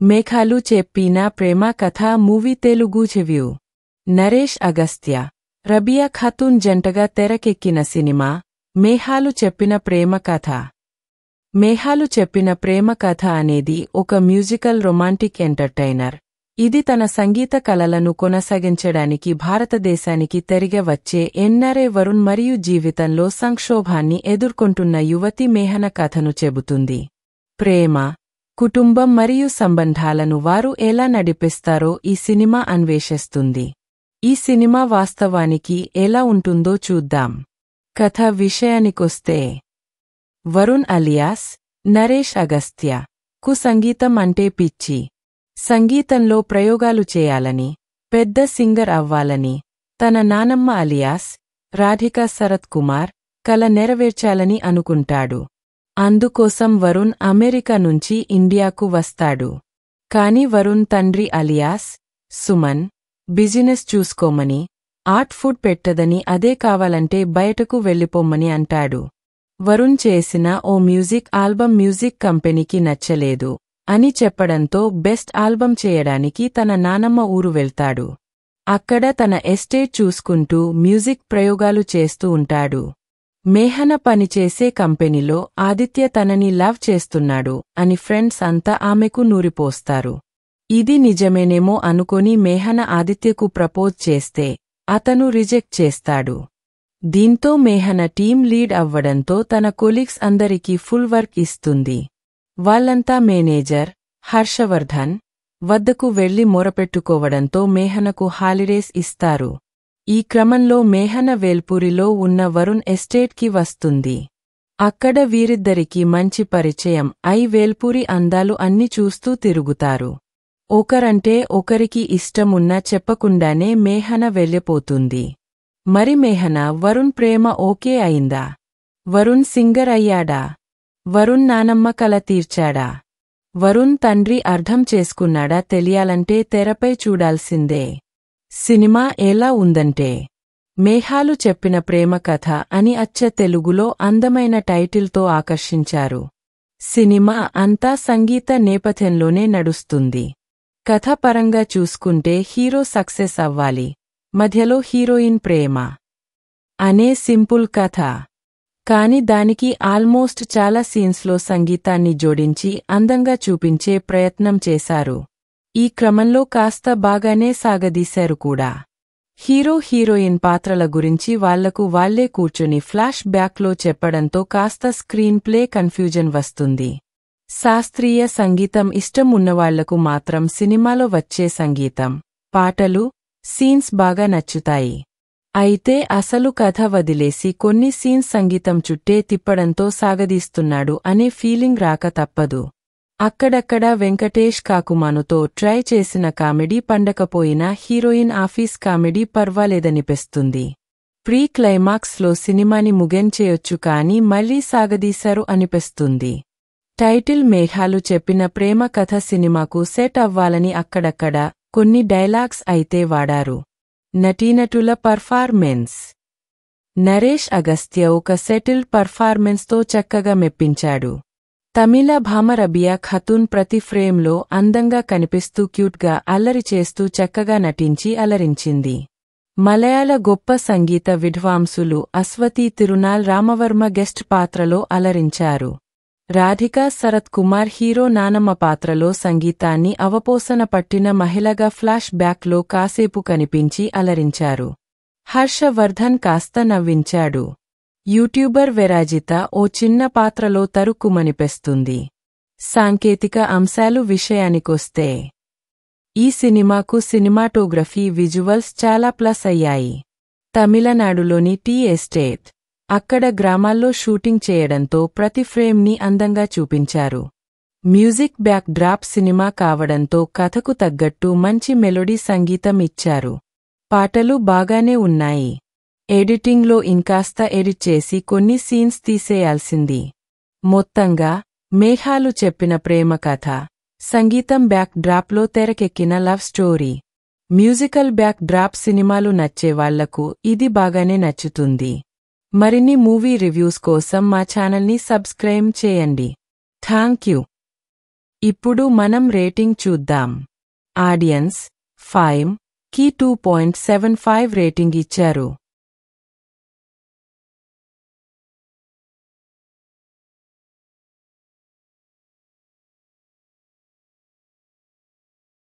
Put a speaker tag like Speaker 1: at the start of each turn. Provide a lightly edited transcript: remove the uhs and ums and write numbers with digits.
Speaker 1: మేఘాలు చెప్పిన ప్రేమ కథ మూవీ తెలుగు రివ్యూ. నరేష్ అగస్త్య, రబియా ఖాతూన్ జంటగా తెరకెక్కిన సినిమా మేఘాలు చెప్పిన ప్రేమ కథ. మేఘాలు చెప్పిన ప్రేమ కథ అనేది ఒక మ్యూజికల్ రొమాంటిక్ ఎంటర్టైనర్. ఇది తన సంగీత కళలను కొనసాగించడానికి భారతదేశానికి తిరిగి వచ్చే ఎన్ఆర్ఐ వరుణ్ మరియు జీవితంలో సంక్షోభాన్ని ఎదుర్కొంటున్న యువతి మేఘన కథను చెబుతుంది. ప్రేమ, కుటుంబం మరియు సంబంధాలను వారు ఎలా నడిపిస్తారో ఈ సినిమా అన్వేషిస్తుంది. ఈ సినిమా వాస్తవానికి ఎలా ఉంటుందో చూద్దాం. కథ విషయానికొస్తే, వరుణ్ అలియాస్ నరేష్ అగస్త్య కు సంగీతం అంటే పిచ్చి. సంగీతంలో ప్రయోగాలు చేయాలని, పెద్ద సింగర్ అవ్వాలని తన నానమ్మ అలియాస్ రాధికా శరత్ కుమార్ కల నెరవేర్చాలని అనుకుంటాడు. అందుకోసం వరుణ్ అమెరికా నుంచి ఇండియాకు వస్తాడు. కాని వరుణ్ తండ్రి అలియాస్ సుమన్ బిజినెస్ చూసుకోమని, ఆర్ట్ ఫుడ్ పెట్టదని, అదే కావాలంటే బయటకు వెళ్ళిపోమ్మని అంటాడు. వరుణ్ చేసిన ఓ మ్యూజిక్ ఆల్బమ్ మ్యూజిక్ కంపెనీకి నచ్చలేదు అని చెప్పడంతో బెస్ట్ ఆల్బమ్ చేయడానికి తన నానమ్మ ఊరు వెళ్తాడు. అక్కడ తన ఎస్టేట్ చూసుకుంటూ మ్యూజిక్ ప్రయోగాలు చేస్తూ ఉంటాడు. మేఘన పనిచేసే కంపెనీలో ఆదిత్య తనని లవ్ చేస్తున్నాడు అని ఫ్రెండ్స్ అంతా ఆమెకు నూరిపోస్తారు. ఇది నిజమేనేమో అనుకొని మేఘన ఆదిత్యకు ప్రపోజ్ చేస్తే అతను రిజెక్ట్ చేస్తాడు. దీంతో మేఘన టీం లీడ్ అవ్వడంతో తన కొలీగ్స్ అందరికీ ఫుల్ వర్క్ ఇస్తుంది. వాళ్ళంతా మేనేజర్ హర్షవర్ధన్ వద్దకు వెళ్లి మొరపెట్టుకోవడంతో మేఘనకు హాలిడేస్ ఇస్తారు. ఈ క్రమంలో మేఘన వేల్పూరిలో ఉన్న వరుణ్ ఎస్టేట్కి వస్తుంది. అక్కడ వీరిద్దరికీ మంచి పరిచయం అయి వేల్పూరి అందాలు అన్ని చూస్తూ తిరుగుతారు. ఒకరంటే ఒకరికి ఇష్టమున్నా చెప్పకుండానే మేఘన వెళ్ళిపోతుంది. మరి మేఘన వరుణ్ ప్రేమ ఓకే అయిందా? వరుణ్ సింగర్ అయ్యాడా? వరుణ్ నానమ్మ కల తీర్చాడా? వరుణ్ తండ్రి అర్థం చేసుకున్నాడా? తెలియాలంటే తెరపై చూడాల్సిందే. సినిమా ఎలా ఉందంటే, మేఘాలు చెప్పిన ప్రేమ కథ అని అచ్చ తెలుగులో అందమైన టైటిల్తో ఆకర్షించారు. సినిమా అంతా సంగీత నేపథ్యంలోనే నడుస్తుంది. కథ పరంగా చూసుకుంటే హీరో సక్సెస్ అవ్వాలి, మధ్యలో హీరోయిన్ ప్రేమ అనే సింపుల్ కథ. కాని దానికి ఆల్మోస్ట్ చాలా సీన్స్లో సంగీతాన్ని జోడించి అందంగా చూపించే ప్రయత్నం చేశారు. ఈ క్రమంలో కాస్త బాగానే సాగదీశారు కూడా. హీరో హీరోయిన్ పాత్రల గురించి వాళ్లకు వాళ్లే కూర్చుని ఫ్లాష్ బ్యాక్లో చెప్పడంతో కాస్త స్క్రీన్ ప్లే కన్ఫ్యూజన్ వస్తుంది. శాస్త్రీయ సంగీతం ఇష్టం ఉన్నవాళ్లకు మాత్రం సినిమాలో వచ్చే సంగీతం, పాటలు, సీన్స్ బాగా నచ్చుతాయి. అయితే అసలు కథ వదిలేసి కొన్ని సీన్స్ సంగీతం చుట్టే తిప్పడంతో సాగదీస్తున్నాడు అనే ఫీలింగ్ రాక తప్పదు. అక్కడక్కడ వెంకటేష్ కాకుమానుతో ట్రై చేసిన కామెడీ పండకపోయినా హీరోయిన్ ఆఫీస్ కామెడీ పర్వాలేదనిపిస్తుంది. ప్రీ క్లైమాక్స్లో సినిమాని ముగించేయొచ్చు కానీ మళ్లీ సాగదీశారు అనిపిస్తుంది. టైటిల్ మేఘాలు చెప్పిన ప్రేమ కథ సినిమాకు సెట్ అవ్వాలని అక్కడక్కడ కొన్ని డైలాగ్స్ అయితే వాడారు. నటీనటుల పర్ఫార్మెన్స్. నరేష్ అగస్త్య ఒక సెటిల్డ్ పర్ఫార్మెన్స్తో చక్కగా మెప్పించాడు. తమిళ భామ రబియా ఖాతూన్ ప్రతి ఫ్రేమ్లో అందంగా కనిపిస్తూ క్యూట్గా అల్లరి చేస్తూ చక్కగా నటించి అలరించింది. మలయాళ గొప్ప సంగీత విద్వాంసులు అశ్వతి తిరునాల్ రామవర్మ గెస్ట్ పాత్రలో అలరించారు. రాధికా శరత్ కుమార్ హీరో నానమ్మ పాత్రలో సంగీతాన్ని అవపోసన పట్టిన మహిళగా ఫ్లాష్ బ్యాక్లో కాసేపు కనిపించి అలరించారు. హర్షవర్ధన్ కాస్త నవ్వించాడు. యూట్యూబర్ వెరాజిత ఓ చిన్న పాత్రలో తరుక్కుమనిపిస్తుంది. సాంకేతిక అంశాలు విషయానికొస్తే, ఈ సినిమాకు సినిమాటోగ్రఫీ విజువల్స్ చాలా ప్లస్ అయ్యాయి. తమిళనాడులోని టీ ఎస్టేట్, అక్కడ గ్రామాల్లో షూటింగ్ చేయడంతో ప్రతి ఫ్రేమ్ని అందంగా చూపించారు. మ్యూజిక్ బ్యాక్ డ్రాప్ సినిమా కావడంతో కథకు తగ్గట్టు మంచి మెలోడీ సంగీతం ఇచ్చారు. పాటలు బాగానే ఉన్నాయి. ఎడిటింగ్లో ఇంకాస్త ఎడిట్ చేసి కొన్ని సీన్స్ తీసేయాల్సింది. మొత్తంగా మేఘాలు చెప్పిన ప్రేమ కథ, సంగీతం బ్యాక్ డ్రాప్లో తెరకెక్కిన love story. Musical back drop సినిమాలు నచ్చేవాళ్లకు ఇది బాగానే నచ్చుతుంది. మరిన్ని మూవీ రివ్యూస్ కోసం మా ఛానల్ని సబ్స్క్రైబ్ చేయండి. థాంక్యూ. ఇప్పుడు మనం రేటింగ్ చూద్దాం. ఆడియన్స్ 5కి 2.75 రేటింగ్ ఇచ్చారు.